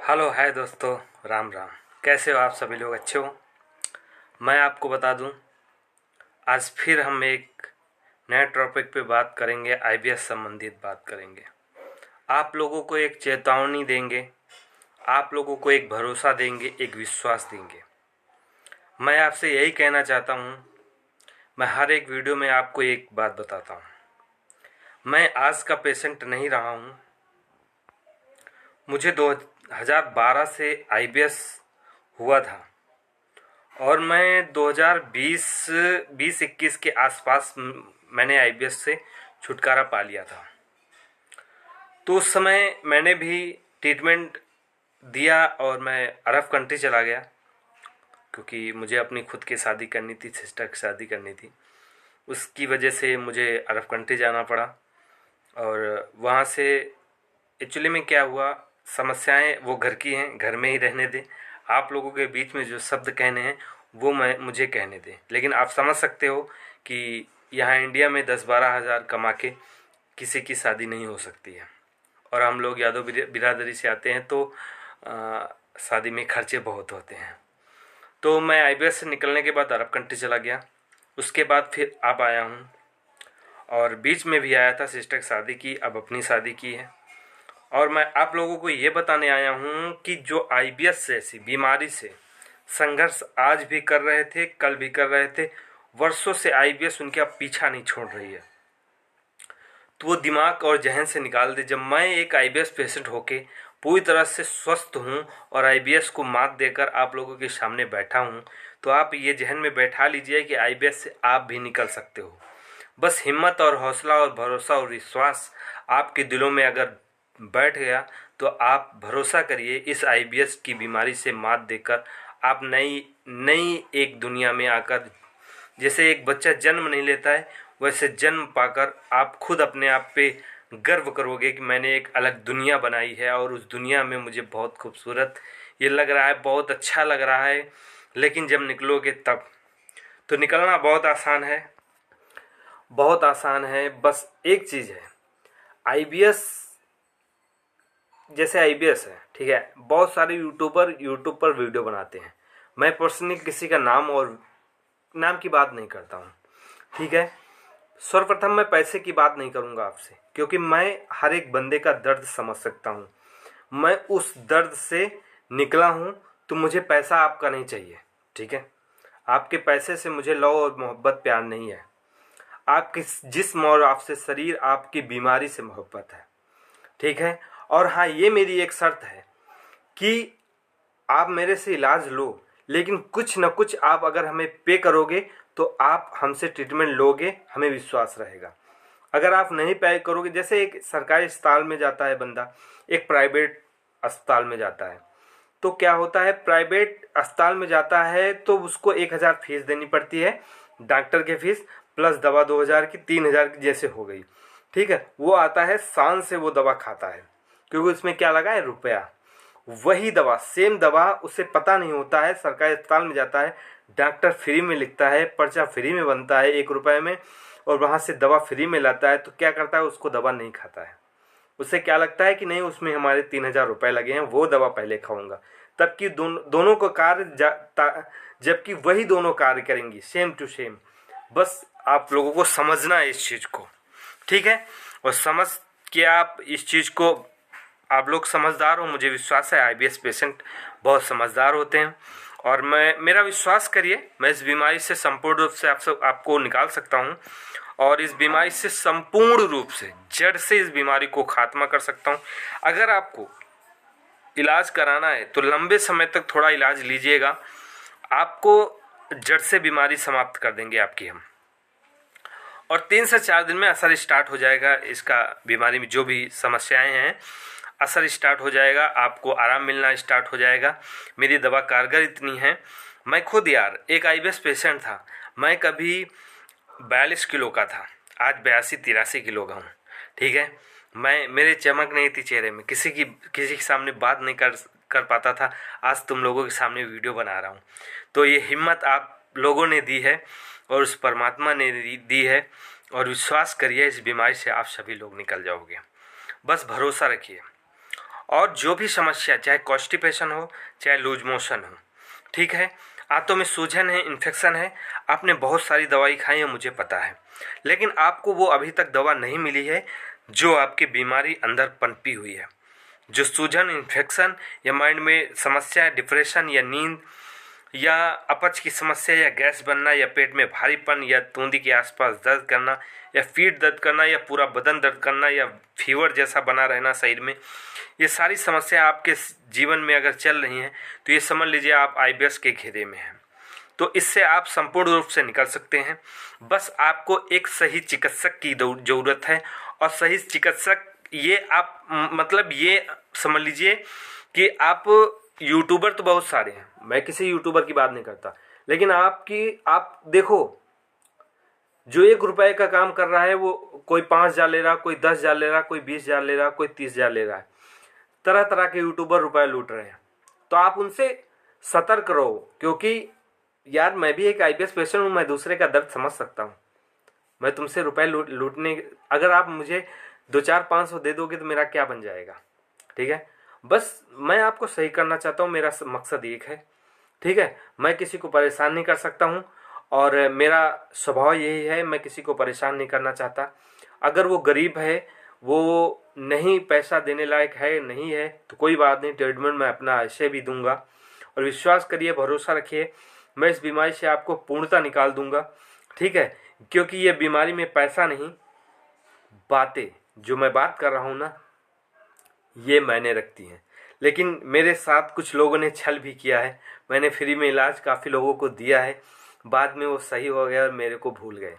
Hello hi दोस्तों। राम राम। कैसे हो आप सभी लोग? अच्छे हो? मैं आपको बता दूं, आज फिर हम एक नए टॉपिक पे बात करेंगे। आईबीएस संबंधित बात करेंगे। आप लोगों को एक चेतावनी देंगे, आप लोगों को एक भरोसा देंगे, एक विश्वास देंगे। मैं आपसे यही कहना चाहता हूं। मैं हर एक वीडियो में आपको एक बात बताता हूं। मैं आज का पेशेंट नहीं रहा हूं। मुझे 2012 से आईबीएस हुआ था और मैं 2020-21 के आसपास मैंने आईबीएस से छुटकारा पा लिया था। तो उस समय मैंने भी ट्रीटमेंट दिया और मैं अरब कंट्री चला गया, क्योंकि मुझे अपनी खुद की शादी करनी थी, सिस्टर की शादी करनी थी। उसकी वजह से मुझे अरब कंट्री जाना पड़ा। और वहाँ से एक्चुअली में क्या हुआ, समस्याएं वो घर की हैं, घर में ही रहने दें। आप लोगों के बीच में जो शब्द कहने हैं वो मुझे कहने दें। लेकिन आप समझ सकते हो कि यहाँ इंडिया में 10-12 हज़ार कमा के किसी की शादी नहीं हो सकती है। और हम लोग यादव बिरादरी से आते हैं तो शादी में खर्चे बहुत होते हैं। तो मैं आईबीएस से निकलने के बाद अरब कंट्री चला गया। उसके बाद फिर अब आया हूँ और बीच में भी आया था, सिस्टर की शादी की, अब अपनी शादी की है। और मैं आप लोगों को ये बताने आया हूँ कि जो आईबीएस जैसी बीमारी से संघर्ष आज भी कर रहे थे, कल भी कर रहे थे, वर्षों से आईबीएस उनके अब पीछा नहीं छोड़ रही है, तो वो दिमाग और जहन से निकाल दे। जब मैं एक आईबीएस पेशेंट होके पूरी तरह से स्वस्थ हूँ और आईबीएस को मात देकर आप लोगों के सामने बैठा हूँ, तो आप ये जहन में बैठा लीजिए कि आईबीएस से आप भी निकल सकते हो। बस हिम्मत और हौसला और भरोसा और विश्वास आपके दिलों में अगर बैठ गया तो आप भरोसा करिए, इस आईबीएस की बीमारी से मात देकर आप नई नई एक दुनिया में आकर, जैसे एक बच्चा जन्म नहीं लेता है, वैसे जन्म पाकर आप खुद अपने आप पे गर्व करोगे कि मैंने एक अलग दुनिया बनाई है और उस दुनिया में मुझे बहुत खूबसूरत ये लग रहा है, बहुत अच्छा लग रहा है। लेकिन जब निकलोगे तब तो निकलना बहुत आसान है, बहुत आसान है। बस एक चीज़ है, आईबीएस जैसे आईबीएस है, ठीक है, बहुत सारे यूट्यूबर यूट्यूब पर वीडियो बनाते हैं। मैं पर्सनली किसी का नाम की बात नहीं करता हूँ, ठीक है। सर्वप्रथम मैं पैसे की बात नहीं करूँगा आपसे, क्योंकि मैं हर एक बंदे का दर्द समझ सकता हूँ। मैं उस दर्द से निकला हूँ, तो मुझे पैसा आपका नहीं चाहिए, ठीक है। आपके पैसे से मुझे लव और मोहब्बत प्यार नहीं है। आपके जिस्म और आपसे शरीर, आपकी बीमारी से मोहब्बत है, ठीक है। और हाँ, ये मेरी एक शर्त है कि आप मेरे से इलाज लो, लेकिन कुछ न कुछ आप अगर हमें पे करोगे तो आप हमसे ट्रीटमेंट लोगे, हमें विश्वास रहेगा। अगर आप नहीं पे करोगे, जैसे एक सरकारी अस्पताल में जाता है बंदा, एक प्राइवेट अस्पताल में जाता है, तो क्या होता है, प्राइवेट अस्पताल में जाता है तो उसको 1,000 फीस देनी पड़ती है, डॉक्टर की फीस प्लस दवा 2,000 की, 3,000 की जैसे हो गई, ठीक है। वो आता है शान से वो दवा खाता है, क्योंकि उसमें क्या लगा है, रुपया। वही दवा, सेम दवा उसे पता नहीं होता है, सरकारी अस्पताल में जाता है, डॉक्टर फ्री में लिखता है, पर्चा फ्री में बनता है 1 रुपए में, और वहाँ से दवा फ्री में लाता है, तो क्या करता है, उसको दवा नहीं खाता है। उसे क्या लगता है कि नहीं, उसमें हमारे 3,000 रुपये लगे हैं, वो दवा पहले खाऊंगा। तबकि दोनों को कार्य, जबकि वही दोनों कार्य करेंगी, सेम टू सेम। बस आप लोगों को समझना है इस चीज़ को, ठीक है। और समझ के आप इस चीज़ को, आप लोग समझदार हो, मुझे विश्वास है आईबीएस पेशेंट बहुत समझदार होते हैं। और मेरा विश्वास करिए, मैं इस बीमारी से संपूर्ण रूप से आपको निकाल सकता हूँ, और इस बीमारी से संपूर्ण रूप से जड़ से इस बीमारी को खात्मा कर सकता हूँ। अगर आपको इलाज कराना है तो लंबे समय तक थोड़ा इलाज लीजिएगा, आपको जड़ से बीमारी समाप्त कर देंगे आपकी हम। और 3 से 4 दिन में असर स्टार्ट हो जाएगा इसका, बीमारी में जो भी समस्याएं हैं असर स्टार्ट हो जाएगा, आपको आराम मिलना स्टार्ट हो जाएगा। मेरी दवा कारगर इतनी है। मैं खुद यार एक आईबीएस पेशेंट था। मैं कभी 42 किलो का था, आज 82-83 किलो का हूँ, ठीक है। मेरे चमक नहीं थी चेहरे में, किसी के सामने बात नहीं कर पाता था। आज तुम लोगों के सामने वीडियो बना रहा हूँ, तो ये हिम्मत आप लोगों ने दी है और उस परमात्मा ने दी है। और विश्वास करिए, इस बीमारी से आप सभी लोग निकल जाओगे, बस भरोसा रखिए। और जो भी समस्या, चाहे कॉन्स्टिपेशन हो चाहे लूज मोशन हो, ठीक है, आंतों में सूजन है, इन्फेक्शन है, आपने बहुत सारी दवाई खाई है मुझे पता है, लेकिन आपको वो अभी तक दवा नहीं मिली है जो आपकी बीमारी अंदर पनपी हुई है। जो सूजन, इन्फेक्शन या माइंड में समस्या है, डिप्रेशन या नींद या अपच की समस्या या गैस बनना या पेट में भारीपन या तूंदी के आसपास दर्द करना या पीठ दर्द करना या पूरा बदन दर्द करना या फीवर जैसा बना रहना शरीर में, ये सारी समस्या आपके जीवन में अगर चल रही हैं तो ये समझ लीजिए आप आईबीएस के घेरे में हैं। तो इससे आप संपूर्ण रूप से निकल सकते हैं। बस आपको एक सही चिकित्सक की ज़रूरत है, और सही चिकित्सक ये आप मतलब ये समझ लीजिए कि आप यूट्यूबर तो बहुत सारे हैं, मैं किसी यूट्यूबर की बात नहीं करता, लेकिन आप देखो जो 1 रुपए का काम कर रहा है वो कोई 5,000 ले रहा, कोई 10,000 ले रहा, कोई 20,000 ले रहा, कोई 30,000 ले रहा है। तरह तरह के यूट्यूबर रुपए लूट रहे हैं, तो आप उनसे सतर्क रहो, क्योंकि यार मैं भी एक आईबीएस पेशेंट हूँ, मैं दूसरे का दर्द समझ सकता हूँ। मैं तुमसे रुपए लूटने, अगर आप मुझे 2-4-500 दे दोगे तो मेरा क्या बन जाएगा, ठीक है। बस मैं आपको सही करना चाहता हूँ, मेरा मकसद एक है, ठीक है। मैं किसी को परेशान नहीं कर सकता हूँ, और मेरा स्वभाव यही है, मैं किसी को परेशान नहीं करना चाहता। अगर वो गरीब है, वो नहीं पैसा देने लायक है, नहीं है, तो कोई बात नहीं, ट्रीटमेंट मैं अपना ऐसे भी दूंगा। और विश्वास करिए, भरोसा रखिए, मैं इस बीमारी से आपको पूर्णतः निकाल दूंगा, ठीक है। क्योंकि ये बीमारी में पैसा नहीं, बातें जो मैं बात कर रहा हूँ ना, ये मैंने रखती हैं। लेकिन मेरे साथ कुछ लोगों ने छल भी किया है, मैंने फ्री में इलाज काफ़ी लोगों को दिया है, बाद में वो सही हो गया और मेरे को भूल गए।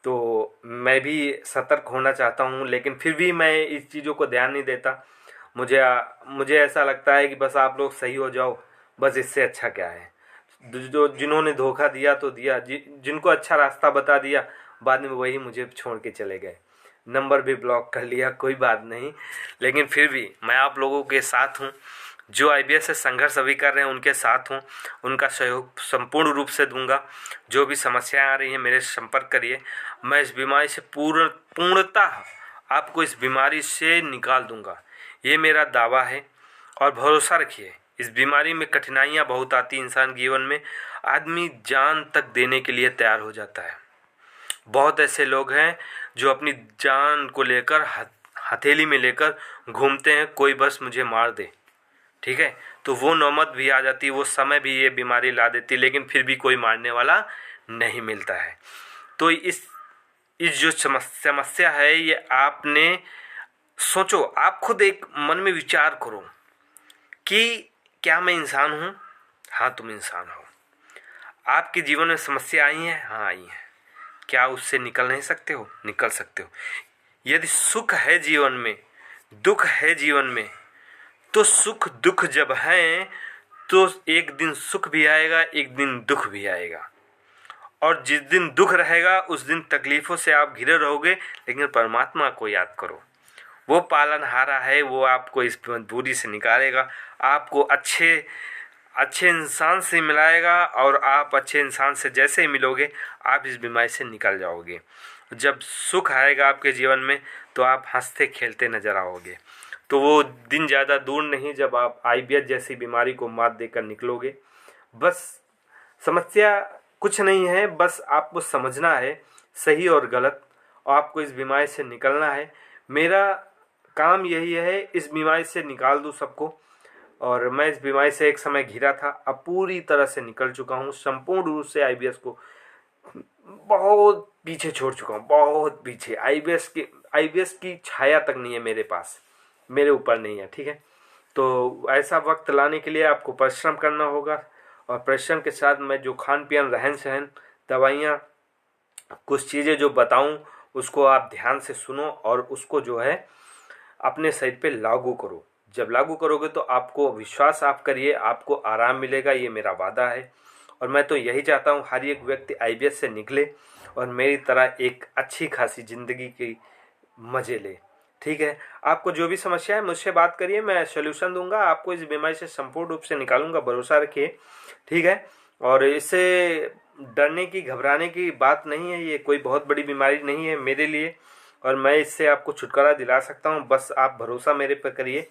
तो मैं भी सतर्क होना चाहता हूँ, लेकिन फिर भी मैं इस चीज़ों को ध्यान नहीं देता। मुझे ऐसा लगता है कि बस आप लोग सही हो जाओ, बस इससे अच्छा क्या है। जो जिन्होंने धोखा दिया तो दिया, जिनको अच्छा रास्ता बता दिया, बाद में वही मुझे छोड़ के चले गए, नंबर भी ब्लॉक कर लिया, कोई बात नहीं। लेकिन फिर भी मैं आप लोगों के साथ हूँ, जो आईबीएस से संघर्ष अभी कर रहे हैं उनके साथ हूँ, उनका सहयोग संपूर्ण रूप से दूंगा। जो भी समस्याएं आ रही हैं मेरे से संपर्क करिए, मैं इस बीमारी से पूर्णतः आपको इस बीमारी से निकाल दूंगा, ये मेरा दावा है। और भरोसा रखिए, इस बीमारी में कठिनाइयाँ बहुत आती हैं इंसान के जीवन में, आदमी जान तक देने के लिए तैयार हो जाता है। बहुत ऐसे लोग हैं जो अपनी जान को लेकर हथेली में लेकर घूमते हैं, कोई बस मुझे मार दे, ठीक है। तो वो नौबत भी आ जाती है, वो समय भी ये बीमारी ला देती है, लेकिन फिर भी कोई मारने वाला नहीं मिलता है। तो इस जो समस्या है, ये आपने सोचो, आप खुद एक मन में विचार करो कि क्या मैं इंसान हूँ? हाँ, तुम इंसान हो। आपके जीवन में समस्या आई है? हाँ, आई है। क्या उससे निकल नहीं सकते हो? निकल सकते हो। यदि सुख है जीवन में, दुख है जीवन में, तो सुख दुख जब हैं तो एक दिन सुख भी आएगा, एक दिन दुख भी आएगा। और जिस दिन दुख रहेगा उस दिन तकलीफों से आप घिरे रहोगे, लेकिन परमात्मा को याद करो, वो पालनहारा है, वो आपको इस मजबूरी से निकालेगा, आपको अच्छे इंसान से मिलाएगा, और आप अच्छे इंसान से जैसे ही मिलोगे आप इस बीमारी से निकल जाओगे। जब सुख आएगा आपके जीवन में तो आप हंसते खेलते नजर आओगे। तो वो दिन ज़्यादा दूर नहीं जब आप आईबीएस जैसी बीमारी को मात देकर निकलोगे। बस समस्या कुछ नहीं है, बस आपको समझना है सही और गलत, और आपको इस बीमारी से निकलना है। मेरा काम यही है, इस बीमारी से निकाल दूँ सबको। और मैं इस बीमारी से एक समय घिरा था, अब पूरी तरह से निकल चुका हूँ, संपूर्ण रूप से आईबीएस को बहुत पीछे छोड़ चुका हूँ, बहुत पीछे। आईबीएस की छाया तक नहीं है मेरे पास, मेरे ऊपर नहीं है, ठीक है। तो ऐसा वक्त लाने के लिए आपको परिश्रम करना होगा, और परिश्रम के साथ मैं जो खान पीन, रहन सहन, दवाइयाँ, कुछ चीज़ें जो बताऊँ उसको आप ध्यान से सुनो, और उसको जो है अपने शरीर पे लागू करो। जब लागू करोगे तो आपको विश्वास, आप करिए, आपको आराम मिलेगा, ये मेरा वादा है। और मैं तो यही चाहता हूँ हर एक व्यक्ति आईबीएस से निकले और मेरी तरह एक अच्छी खासी ज़िंदगी की मज़े ले, ठीक है। आपको जो भी समस्या है मुझसे बात करिए, मैं सोल्यूशन दूंगा, आपको इस बीमारी से संपूर्ण रूप से निकालूंगा, भरोसा रखिए, ठीक है। और इससे डरने की, घबराने की बात नहीं है, ये कोई बहुत बड़ी बीमारी नहीं है मेरे लिए, और मैं इससे आपको छुटकारा दिला सकता हूँ। बस आप भरोसा मेरे पर करिए।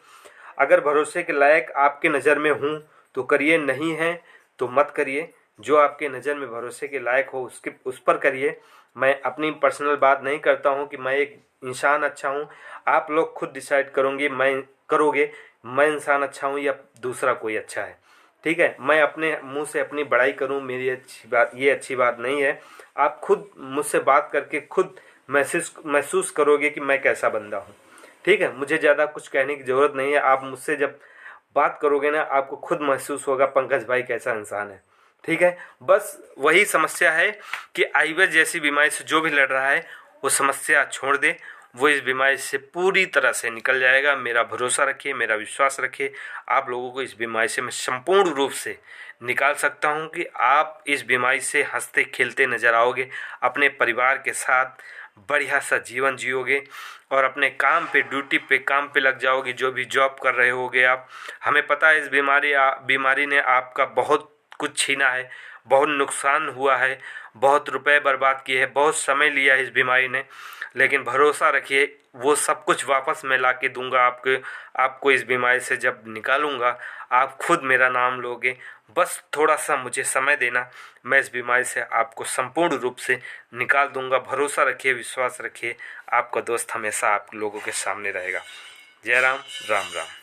अगर भरोसे के लायक आपके नज़र में हूँ तो करिए, नहीं है तो मत करिए। जो आपके नज़र में भरोसे के लायक हो उस पर करिए। मैं अपनी पर्सनल बात नहीं करता हूँ कि मैं एक इंसान अच्छा हूँ। आप लोग खुद डिसाइड करोगे मैं इंसान अच्छा हूँ या दूसरा कोई अच्छा है। ठीक है, मैं अपने मुंह से अपनी बड़ाई करूँ मेरी अच्छी बात नहीं है। आप खुद मुझसे बात करके खुद महसूस करोगे कि मैं कैसा बंदा हूँ। ठीक है, मुझे ज़्यादा कुछ कहने की ज़रूरत नहीं है। आप मुझसे जब बात करोगे ना, आपको खुद महसूस होगा पंकज भाई कैसा इंसान है। ठीक है, बस वही समस्या है कि आईबीएस जैसी बीमारी से जो भी लड़ रहा है वो समस्या छोड़ दे, वो इस बीमारी से पूरी तरह से निकल जाएगा। मेरा भरोसा रखिए, मेरा विश्वास रखिए। आप लोगों को इस बीमारी से मैं संपूर्ण रूप से निकाल सकता हूं कि आप इस बीमारी से हंसते खेलते नजर आओगे, अपने परिवार के साथ बढ़िया सा जीवन जियोगे और अपने काम पे ड्यूटी पे काम पे लग जाओगे। जो भी जॉब कर रहे होगे आप, हमें पता है इस बीमारी ने आपका बहुत कुछ छीना है, बहुत नुकसान हुआ है, बहुत रुपए बर्बाद किए हैं, बहुत समय लिया है इस बीमारी ने। लेकिन भरोसा रखिए वो सब कुछ वापस मैं ला के दूंगा आपको इस बीमारी से जब निकालूंगा आप खुद मेरा नाम लोगे। बस थोड़ा सा मुझे समय देना, मैं इस बीमारी से आपको संपूर्ण रूप से निकाल दूंगा। भरोसा रखिए, विश्वास रखिए, आपका दोस्त हमेशा आप लोगों के सामने रहेगा। जय राम, राम राम।